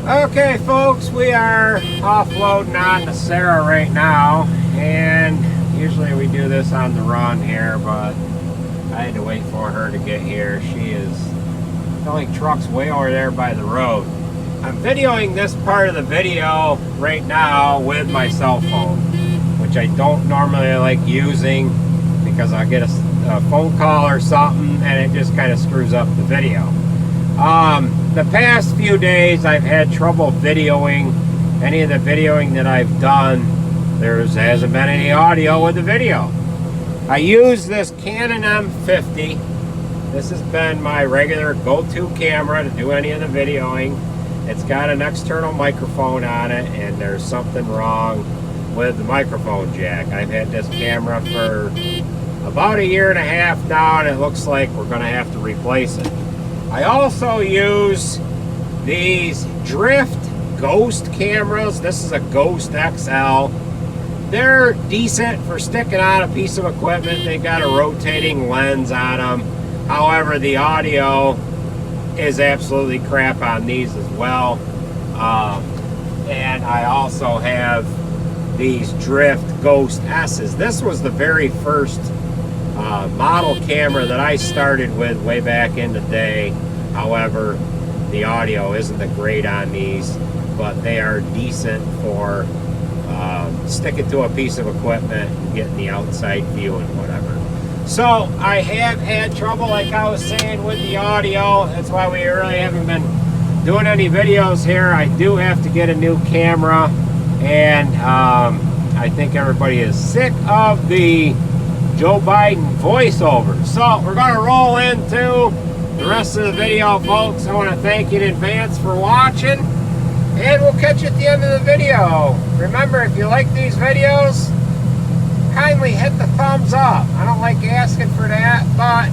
Okay folks, we are offloading on the Sarah right now, and usually we do this on the run here, but I had to wait for her to get here. She is filling trucks way over there by the road. I'm videoing this part of the video right now with my cell phone, which I don't normally like using because I get a phone call or something and it just kind of screws up the video. The past few days I've had trouble videoing any of the videoing that I've done. There hasn't been any audio with the video. I use this Canon M50. This has been my regular go-to camera to do any of the videoing. It's got an external microphone on it, and there's something wrong with the microphone jack. I've had this camera for about 1.5 years now, and it looks like we're going to have to replace it. I also use these Drift Ghost cameras. This is a Ghost XL. They're decent for sticking on a piece of equipment. They got a rotating lens on them. However, the audio is absolutely crap on these as well. And I also have these Drift Ghost S's. This was the very first model camera that I started with way back in the day. However, the audio isn't that great on these, but they are decent for sticking to a piece of equipment and getting the outside view and whatever. So I have had trouble, like I was saying, with the audio. That's why we really haven't been doing any videos here. I do have to get a new camera, and I think everybody is sick of the Joe Biden voiceover. So we're going to roll into the rest of the video, folks. I want to thank you in advance for watching, and we'll catch you at the end of the video. Remember, if you like these videos, kindly hit the thumbs up. I don't like asking for that, but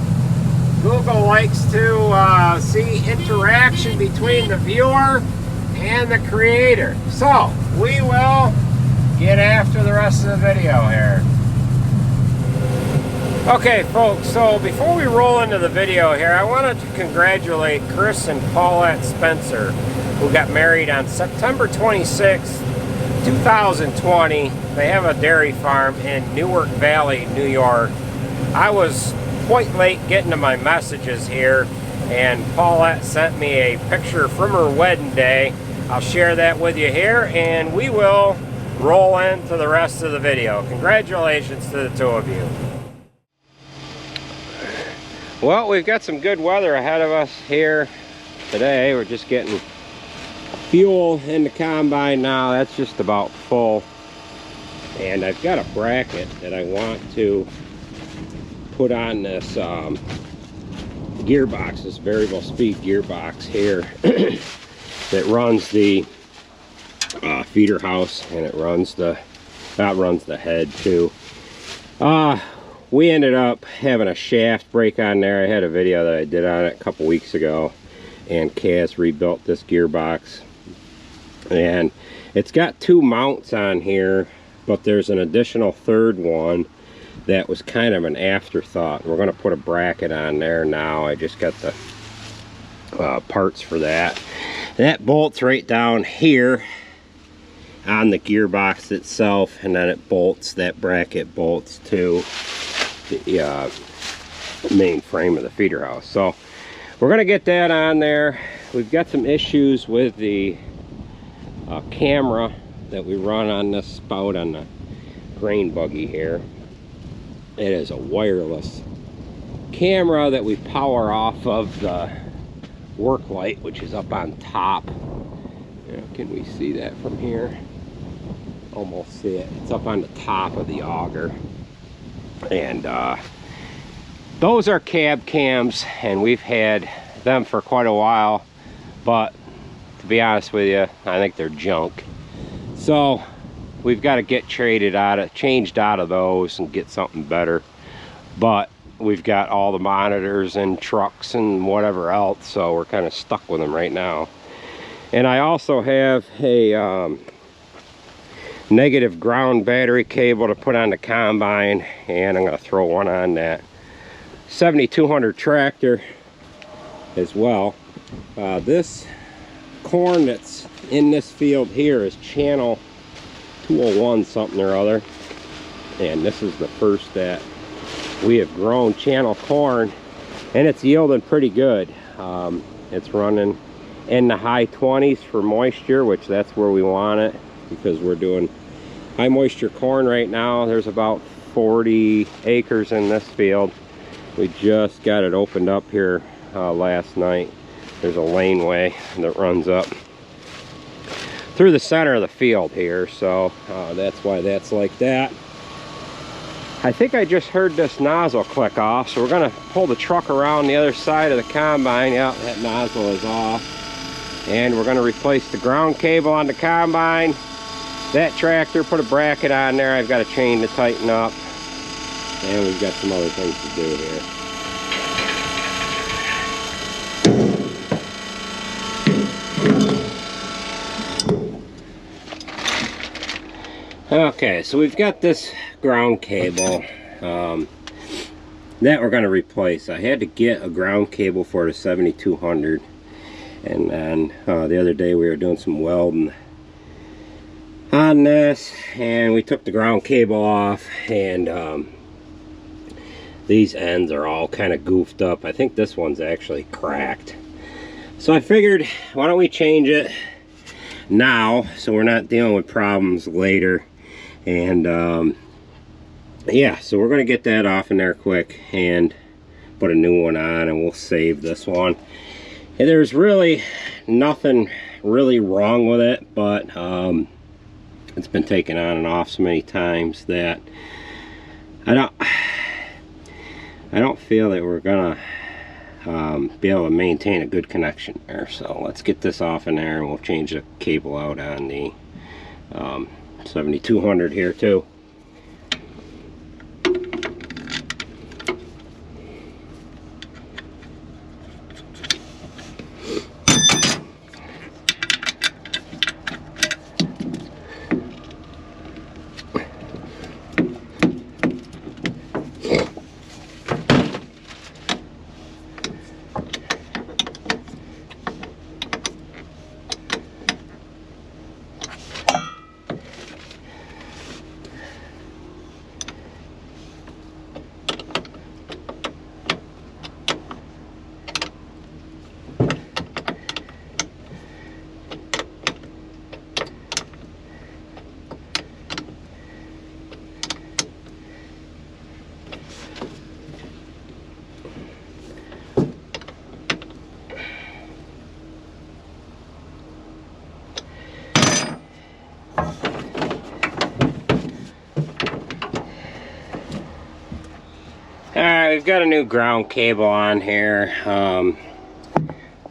Google likes to see interaction between the viewer and the creator. So we will get after the rest of the video here. Okay folks, so before we roll into the video here, I wanted to congratulate Chris and Paulette Spencer, who got married on September 26th, 2020. They have a dairy farm in Newark Valley, New York. I was quite late getting to my messages here, and Paulette sent me a picture from her wedding day. I'll share that with you here, and we will roll into the rest of the video. Congratulations to the two of you. Well, we've got some good weather ahead of us here today. We're just getting fuel in the combine now. That's just about full. And I've got a bracket that I want to put on this gearbox, this variable speed gearbox here that runs the feeder house, and it runs the head too. We ended up having a shaft break on there. I had a video that I did on it a couple weeks ago, and Kaz rebuilt this gearbox, and it's got 2 mounts on here, but there's an additional third one that was kind of an afterthought. We're going to put a bracket on there now. I just got the parts for that. That bolts right down here on the gearbox itself, and then it bolts, that bracket bolts to the main frame of the feeder house. So we're going to get that on there. We've got some issues with the camera that we run on this spout on the grain buggy here. It is a wireless camera that we power off of the work light, which is up on top. Can we see that from here? Almost see it. It's up on the top of the auger. And those are cab cams, and we've had them for quite a while, but to be honest with you, I think they're junk. So we've got to get changed out of those and get something better. But we've got all the monitors and trucks and whatever else, so we're kind of stuck with them right now. And I also have a negative ground battery cable to put on the combine, and I'm going to throw one on that 7200 tractor as well. This corn that's in this field here is channel 201 something or other, and this is the first that we have grown channel corn, and it's yielding pretty good. It's running in the high 20s for moisture, which that's where we want it, because we're doing high moisture corn right now. There's about 40 acres in this field. We just got it opened up here last night. There's a laneway that runs up through the center of the field here, so that's why that's like that. I think I just heard this nozzle click off, so we're gonna pull the truck around the other side of the combine. Yep, that nozzle is off. And we're gonna replace the ground cable on the combine. That tractor, put a bracket on there. I've got a chain to tighten up. And we've got some other things to do here. Okay, so we've got this ground cable that we're going to replace. I had to get a ground cable for the 7200, and then the other day we were doing some welding on this, and we took the ground cable off, and these ends are all kind of goofed up. I think this one's actually cracked. So I figured, why don't we change it now so we're not dealing with problems later. And yeah, so we're going to get that off in there quick and put a new one on, and we'll save this one. And there's really nothing really wrong with it, but it's been taken on and off so many times that I don't feel that we're gonna be able to maintain a good connection there. So let's get this off in there, and we'll change the cable out on the 7200 here too. Alright, we've got a new ground cable on here.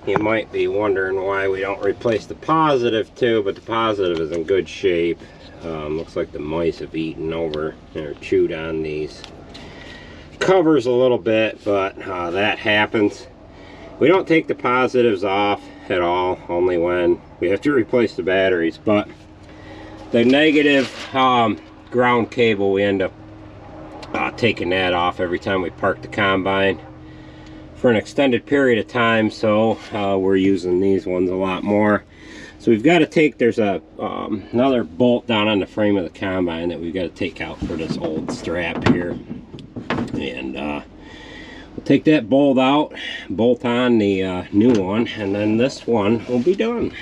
You might be wondering why we don't replace the positive too, but the positive is in good shape. Looks like the mice have eaten over or chewed on these covers a little bit, but that happens. We don't take the positives off at all, only when we have to replace the batteries. But the negative ground cable, we end up taking that off every time we park the combine for an extended period of time, so we're using these ones a lot more. So we've got to take, there's a another bolt down on the frame of the combine that we've got to take out for this old strap here, and we'll take that bolt out, bolt on the new one, and then this one will be done.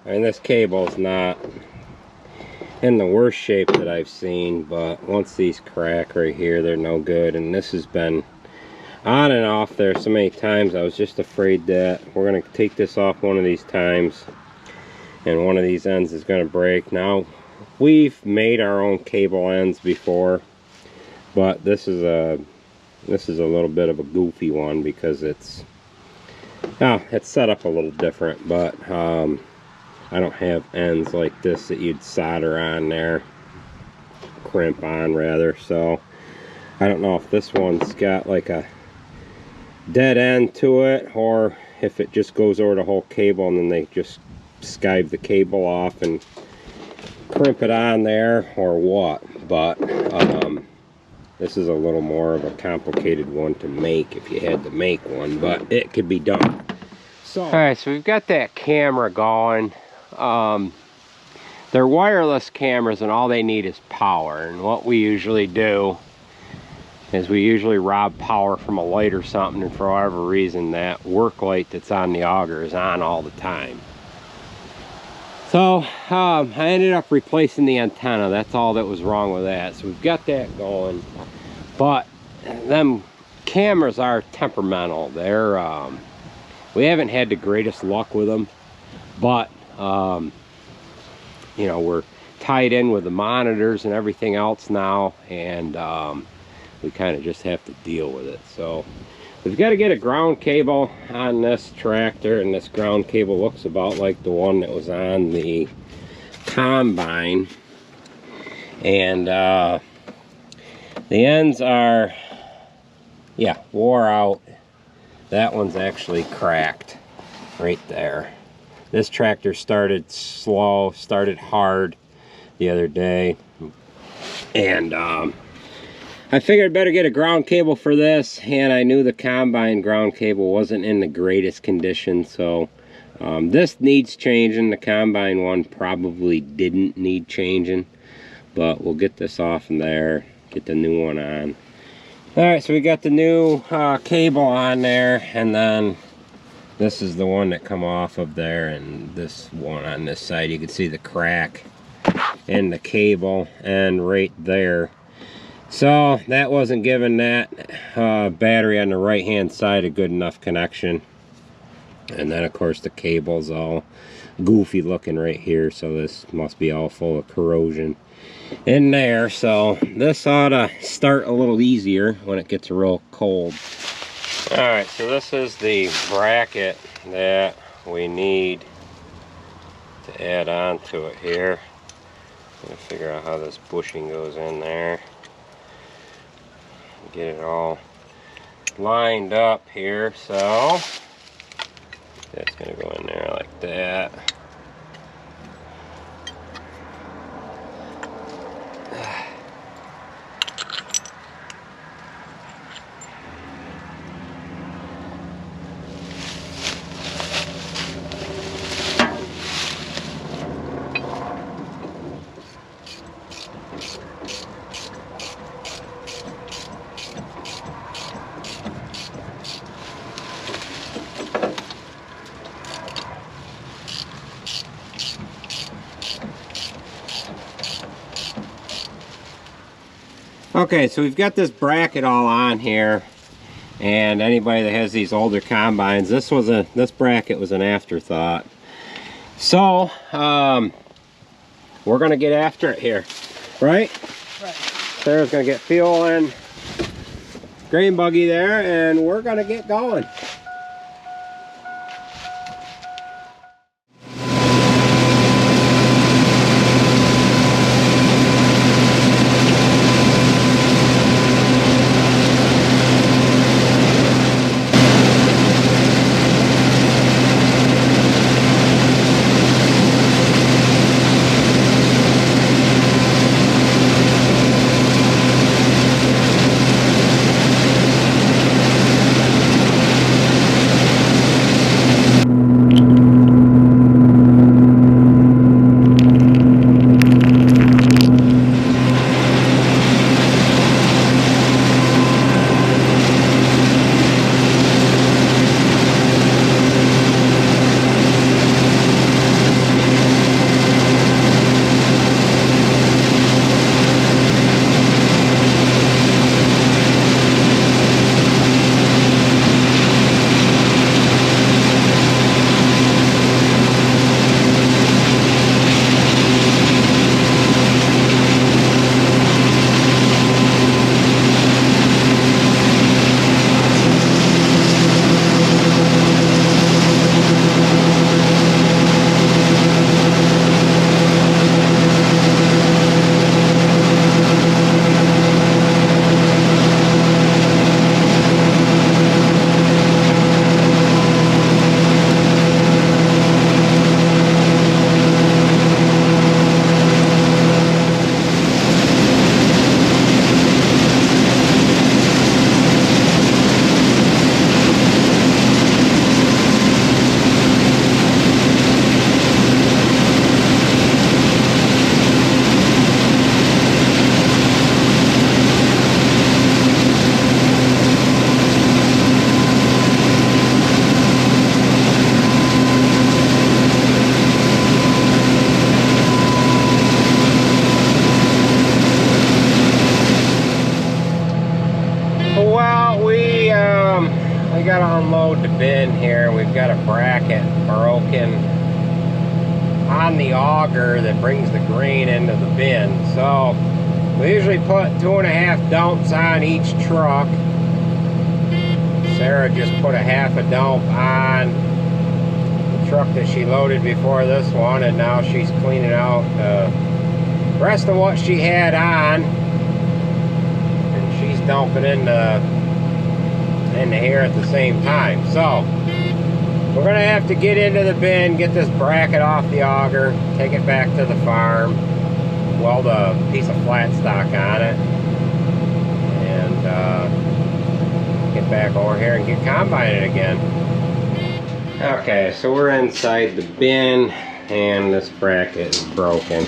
And this cable is not in the worst shape that I've seen, but once these crack right here, they're no good. And this has been on and off there so many times, I was just afraid that we're going to take this off one of these times and one of these ends is going to break. Now, we've made our own cable ends before, but this is a little bit of a goofy one because it's set up a little different. But I don't have ends like this that you'd solder on there, crimp on rather. So I don't know if this one's got like a dead end to it, or if it just goes over the whole cable and then they just skive the cable off and crimp it on there, or what. But this is a little more of a complicated one to make if you had to make one, but it could be done. So alright, so we've got that camera going. They're wireless cameras and all they need is power, and what we usually do is we usually rob power from a light or something, and for whatever reason that work light that's on the auger is on all the time. So I ended up replacing the antenna. That's all that was wrong with that. So we've got that going, but them cameras are temperamental. They're we haven't had the greatest luck with them, but you know, we're tied in with the monitors and everything else now, and we kind of just have to deal with it. So we've got to get a ground cable on this tractor, and this ground cable looks about like the one that was on the combine, and the ends are, yeah, wore out. That one's actually cracked right there. This tractor started slow, started hard the other day, and I figured I'd better get a ground cable for this, and I knew the combine ground cable wasn't in the greatest condition, so this needs changing. The combine one probably didn't need changing, but we'll get this off in there, get the new one on. Alright, so we got the new cable on there, and then this is the one that come off of there, and this one on this side, you can see the crack in the cable and right there. So that wasn't giving that battery on the right hand side a good enough connection. And then of course the cable's all goofy looking right here, so this must be all full of corrosion in there. So this ought to start a little easier when it gets real cold. Alright, so this is the bracket that we need to add on to it here. I'm gonna figure out how this bushing goes in there. Get it all lined up here, so that's gonna go in there like that. Okay, so we've got this bracket all on here, and anybody that has these older combines, this bracket was an afterthought. So we're gonna get after it here, right? Right. Sarah's gonna get fuel in grain buggy there, and we're gonna get going. bin here. We've got a bracket broken on the auger that brings the grain into the bin. So we usually put 2.5 dumps on each truck. Sarah just put a half a dump on the truck that she loaded before this one, and now she's cleaning out the rest of what she had on, and she's dumping into here at the same time. So we're gonna have to get into the bin, get this bracket off the auger, take it back to the farm, weld a piece of flat stock on it, and get back over here and get combining again. Okay, so we're inside the bin and this bracket is broken.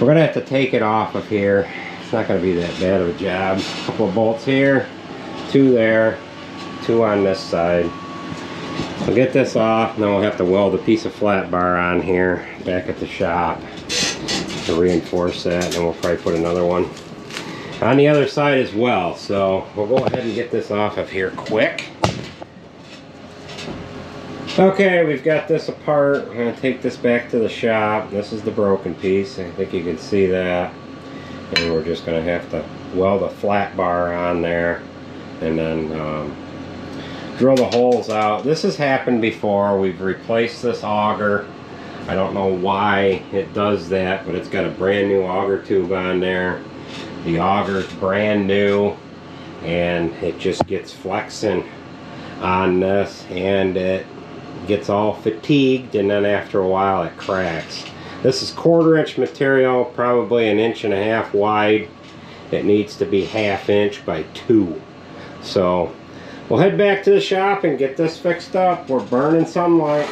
We're gonna have to take it off of here. It's not gonna be that bad of a job. A couple of bolts here, 2 there, 2 on this side. We'll get this off, and then we'll have to weld a piece of flat bar on here back at the shop to reinforce that, and then we'll probably put another one on the other side as well. So we'll go ahead and get this off of here quick. Okay, we've got this apart. I'm going to take this back to the shop. This is the broken piece. I think you can see that. And we're just going to have to weld a flat bar on there, and then drill the holes out. This has happened before. We've replaced this auger. I don't know why it does that, but it's got a brand new auger tube on there. The auger's brand new, and it just gets flexing on this, and it gets all fatigued, and then after a while it cracks. This is 1/4 inch material, probably 1.5 inches wide. It needs to be 1/2 inch by 2. So we'll head back to the shop and get this fixed up. We're burning sunlight.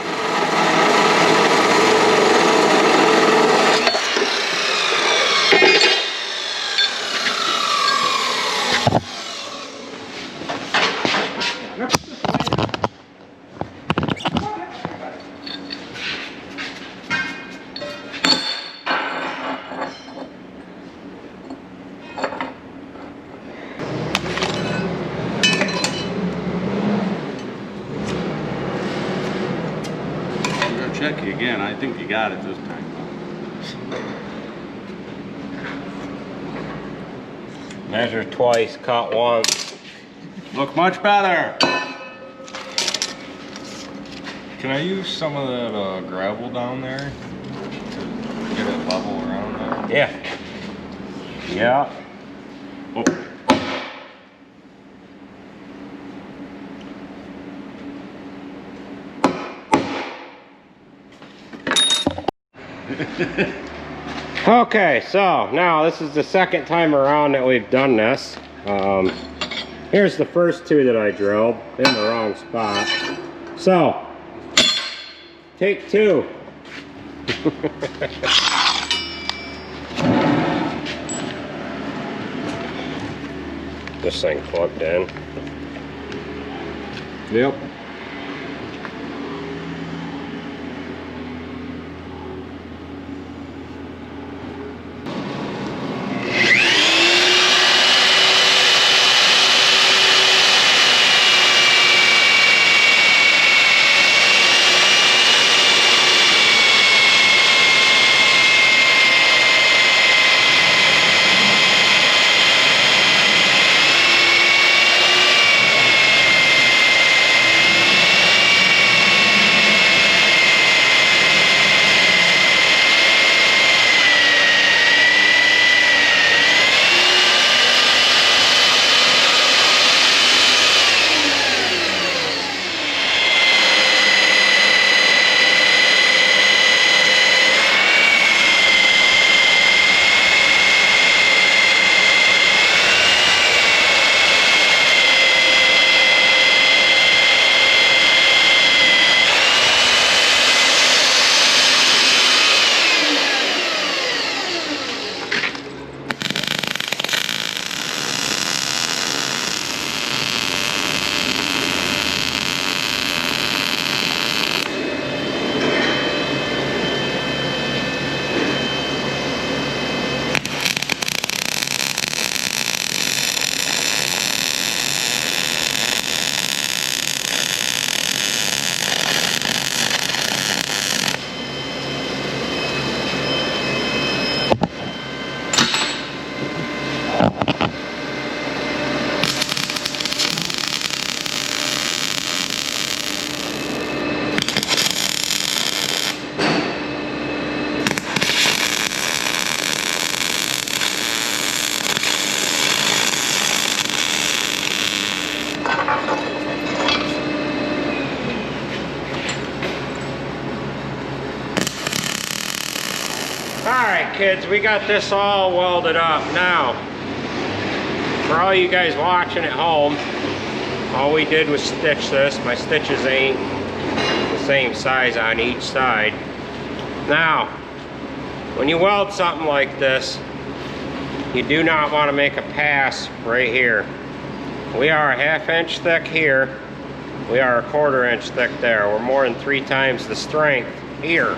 Check you again. I think you got it this time. Measure twice, cut once. Look much better. Can I use some of that gravel down there to get it level around there? Yeah. Yeah. Oh. Okay, so now this is the second time around that we've done this. Here's the first 2 that I drilled in the wrong spot. So, take 2. This thing plugged in. Yep. Alright kids, we got this all welded up. Now, for all you guys watching at home, all we did was stitch this. My stitches ain't the same size on each side. Now, when you weld something like this, you do not want to make a pass right here. We are a 1/2 inch thick here. We are a 1/4 inch thick there. We're more than 3 times the strength here.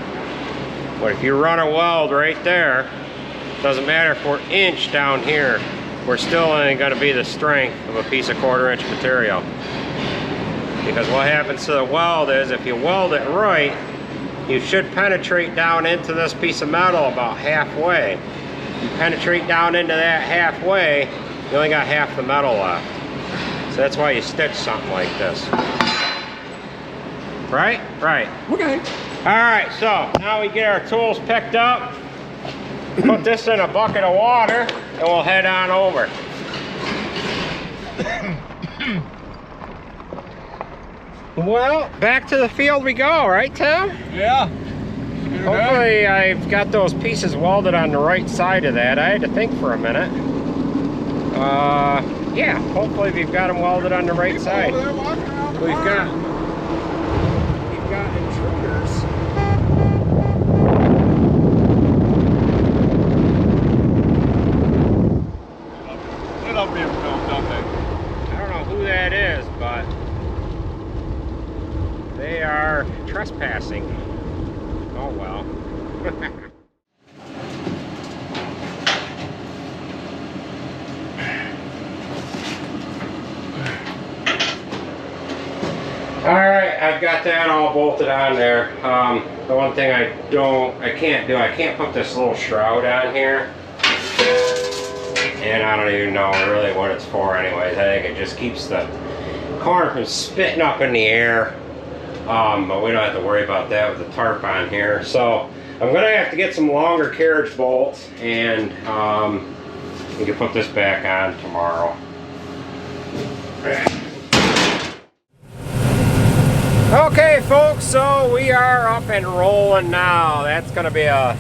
But if you run a weld right there, doesn't matter if we're inch down here, we're still only going to be the strength of a piece of 1/4 inch material. Because what happens to the weld is, if you weld it right, you should penetrate down into this piece of metal about halfway. You penetrate down into that halfway, you only got half the metal left. So that's why you stitch something like this. Right? Right. Okay. Alright, so now we get our tools picked up, put this in a bucket of water, and we'll head on over. Well, back to the field we go, right Tim? Yeah. Hopefully I've got those pieces welded on the right side of that. I had to think for a minute. Yeah, hopefully we've got them welded on the right side. We've got intruders. It'll be a film, don't they? I don't know who that is, but they are trespassing. Oh well. Alright, I've got that all bolted on there. The one thing I can't put this little shroud on here. And I don't even know really what it's for anyways. I think it just keeps the corn from spitting up in the air. But we don't have to worry about that with the tarp on here. So I'm gonna have to get some longer carriage bolts, and we can put this back on tomorrow. Okay folks, so we are up and rolling now. That's gonna be a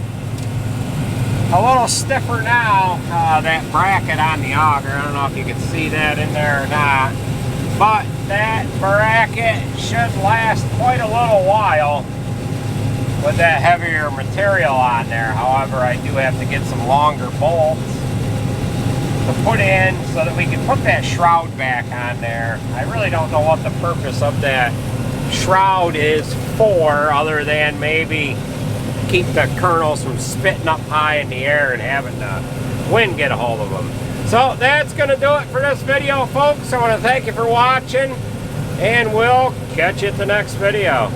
little stiffer now, that bracket on the auger. I don't know if you can see that in there or not, but that bracket should last quite a little while with that heavier material on there. However, I do have to get some longer bolts to put in so that we can put that shroud back on there. I really don't know what the purpose of that shroud is for, other than maybe keep the kernels from spitting up high in the air and having the wind get a hold of them. So that's going to do it for this video, folks. I want to thank you for watching, and we'll catch you at the next video.